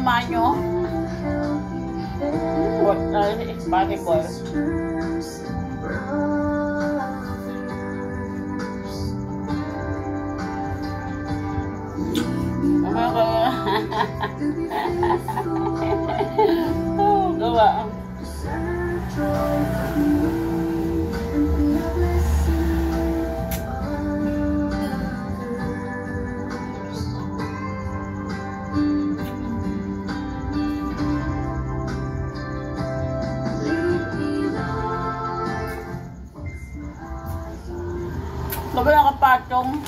tinamaan nyo? What is possible? Oh, gawa. Sabi nakapatong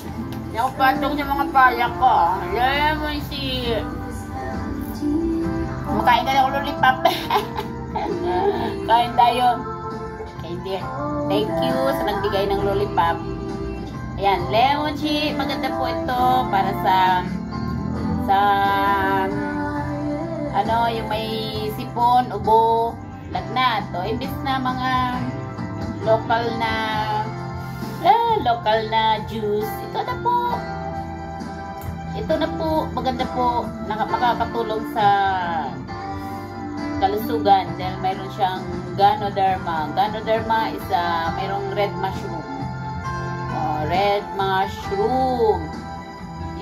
sa mga payak ko. Lemon si makain ka na ako lollipop. Kain tayo. Okay, dear. Thank you sa nagbigay ng lollipop. Ayan, lemon chi. Maganda po ito para sa ano, yung may sipon, ubo, lagnat. O, imbis na mga local na juice. Ito na po, maganda po, makakatulong sa kalusugan dahil mayroon siyang Ganoderma. Ganoderma is mayroong red mushroom. Red mushroom.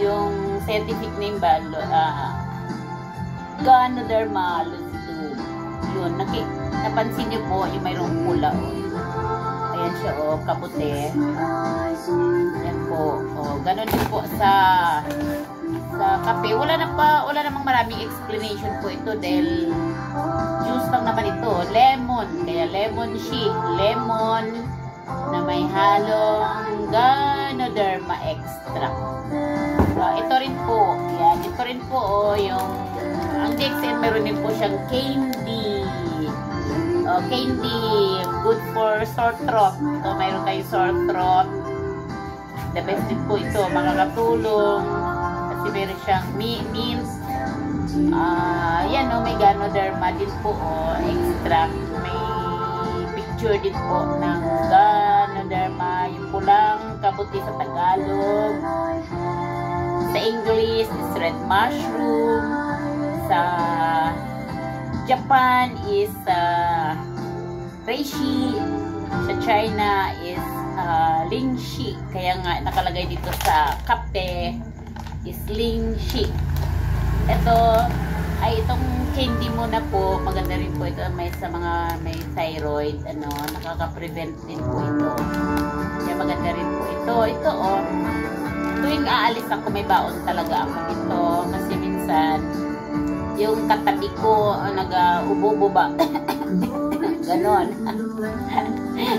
Yung scientific name ba? Ganoderma lucidum. Yun, napansin niyo po yung mayroong pula. Ayan siya, kabuti. Yan po. Ganun din po sa kape. Wala namang maraming explanation po ito dahil juice lang naman ito. Lemon. Kaya lemon shake. Lemon na may halong Ganoderma extract. Ito rin po. Yan. Ito rin po yung ang DXN meron din po siyang candy. Candy, good for sore throat. So, mayroon kayo sore throat. The best din po ito, makakatulong. Kasi meron siyang mint. Yan may Ganoderma din po, extract. May picture din po ng Ganoderma, yung pulang kabuti sa Tagalog. Sa English is red mushroom. Sa Japan is reishi. Sa China is lingxi. Kaya nga nakalagay dito sa kape is lingxi. Ito ay itong candy muna po, maganda rin po ito sa mga may thyroid, nakaka-prevent din po ito. Kaya maganda rin po ito. Ito tuwing aalis ako may baon talaga ako dito kasi minsan yung katabi ko nag-ubo ba. Ganon.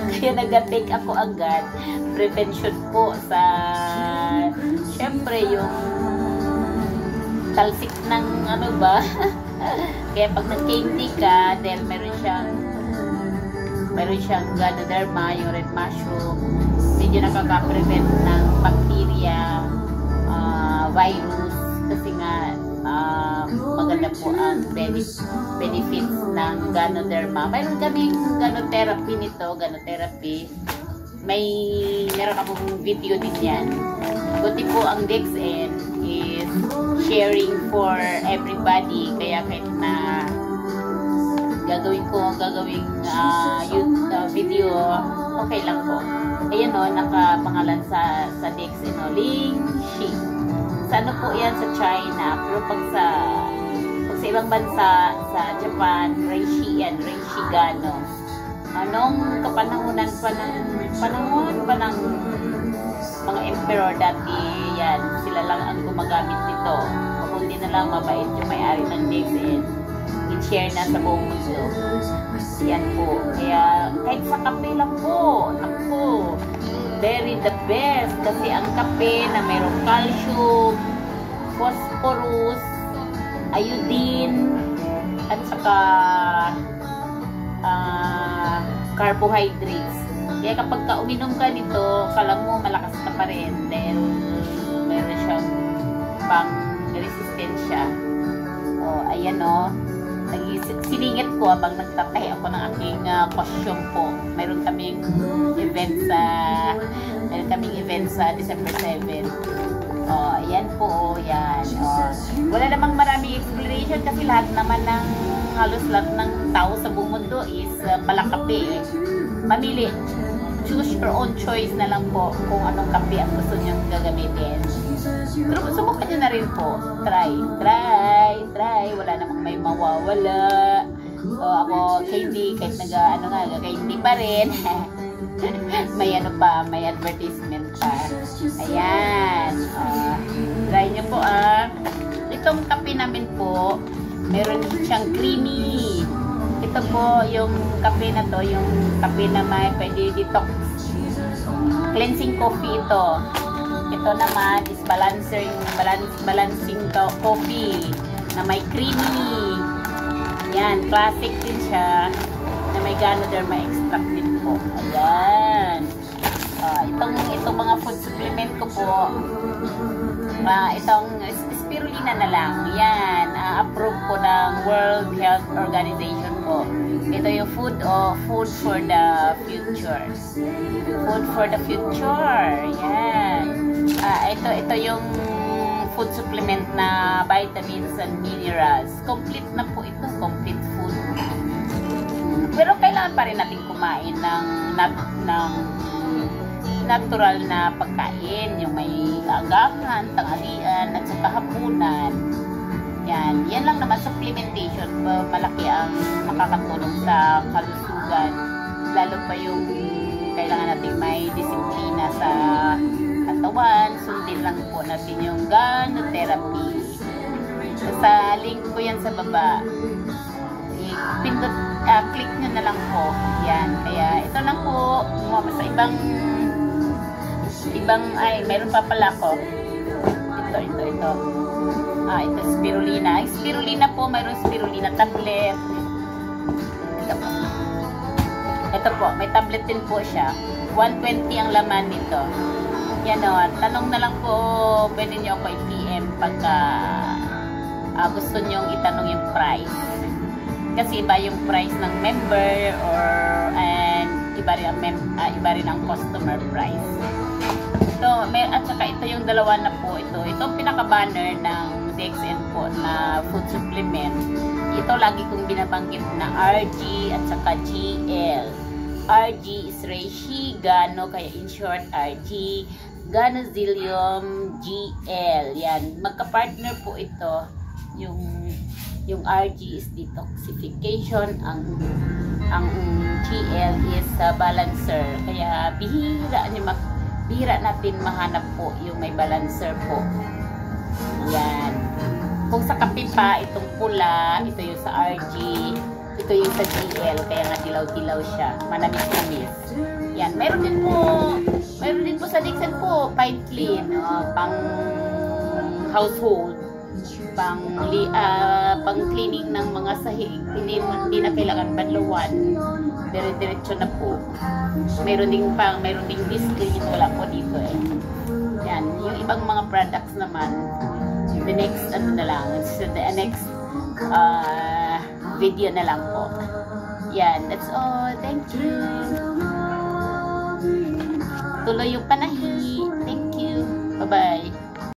Kaya nag-take ako agad. Prevention po sa syempre yung talsik ng kaya pag nag-candy ka dahil meron siyang Ganoderma, yung red mushroom, medyo nakaka-prevent ng bacteria, virus, kasi nga maganda po ang benefits ng Ganoderma. Mayroon kaming Ganotherapy nito, Ganotherapy. Meron akong video din yan. Buti po ang DXN is sharing for everybody. Kaya kahit na gagawing video, okay lang po. Ayan nakapangalan sa DXN, Lingxi. Sa po yan sa China, pero pag sa ibang bansa, sa Japan, reishi yan, reishi Gano. Anong kapanahonan pa ng mga emperor dati, yan, sila lang ang gumagamit nito. Kung hindi na lang mabait yung may-ari ng DXN, i-share na sa buong mundo. Yan po. Kaya kahit sa kape lang po, naku, very the best. Kasi ang kape na mayroong calcium, phosphorus, iodine, at saka carbohydrates. Kaya kapag uminom ka nito, kala mo malakas ka pa rin dahil meron siyang pang-resistensya. Ayan siningit ko habang nagtatahi ako ng aking costume po. Meron kaming event sa December 7. Oh, yan po, yan. Oh. Wala namang maraming explanation kasi halos lahat ng tao sa buong mundo is palakape. Mamili. Choose your own choice na lang po kung anong kape ang gusto nyo gagamitin. Pero subukan nyo na rin po. Try. Wala namang may mawawala. So, ako, candy, kahit candy pa rin. may advertisement pa. Ayan. Try nyo po Itong kape namin po, meron siyang creamy. Ito po, yung kape na to, yung kape na may pwede detox. Cleansing coffee ito. Ito naman is balancing coffee na may creamy. Yan, classic din siya na may Ganoderma extract din po. Ayan. Itong mga food supplement ko po, itong spirulina na lang. Yan, approve po ng World Health Organization po. Ito yung food for the future. Food for the future. Yan. Ito yung food supplement na vitamins and minerals. Complete na po ito. Complete food. Pero kailangan pa rin natin kumain ng natural na pagkain, yung may agahan, tanghalian, at saka hapunan. Yan lang naman, supplementation. Malaki ang makakatulong sa kalusugan. Lalo pa yung kailangan natin may disiplina sa katawan. Sundin lang po natin yung Gano-therapy. Sa link ko yan sa baba. Click nyo na lang po. Yan. Kaya ito lang po. Sa mayroon pa pala ko. Ito. Ito spirulina. Spirulina po, mayroon spirulina tablet. Ito po, may tablet din po siya. 120 ang laman nito. Yan o, tanong na lang po, pwede nyo ako i-PM pagka gusto nyong itanong yung price. Kasi iba yung price ng member iba rin ang customer price. At saka ito yung dalawa na po ito. Ito ang pinaka-banner ng DXN po na food supplement. Ito lagi kong binabanggit na RG at saka GL. RG is Reishi Gano, kaya in short RG. Ganozilium GL. Yan. Magka-partner po ito. Yung RG is detoxification. Ang GL is balancer. Kaya bihira natin mahanap po yung may balancer po. Yan. Kung sa kape pa, itong pula, ito yung sa RG, ito yung sa GL, kaya nga dilaw-dilaw siya. Manamis-namis. Yan. Meron din po sa Dixon po, Pine Clean, pang household, pang cleaning ng mga sahig. Hindi na kailangan banlawan. Dire-diretso na po. Meron ding discreet, wala po dito eh. Yan, yung ibang mga products naman, the next video na lang po. Yan, that's all. Thank you. Tuloy yung panahi. Thank you. Bye-bye.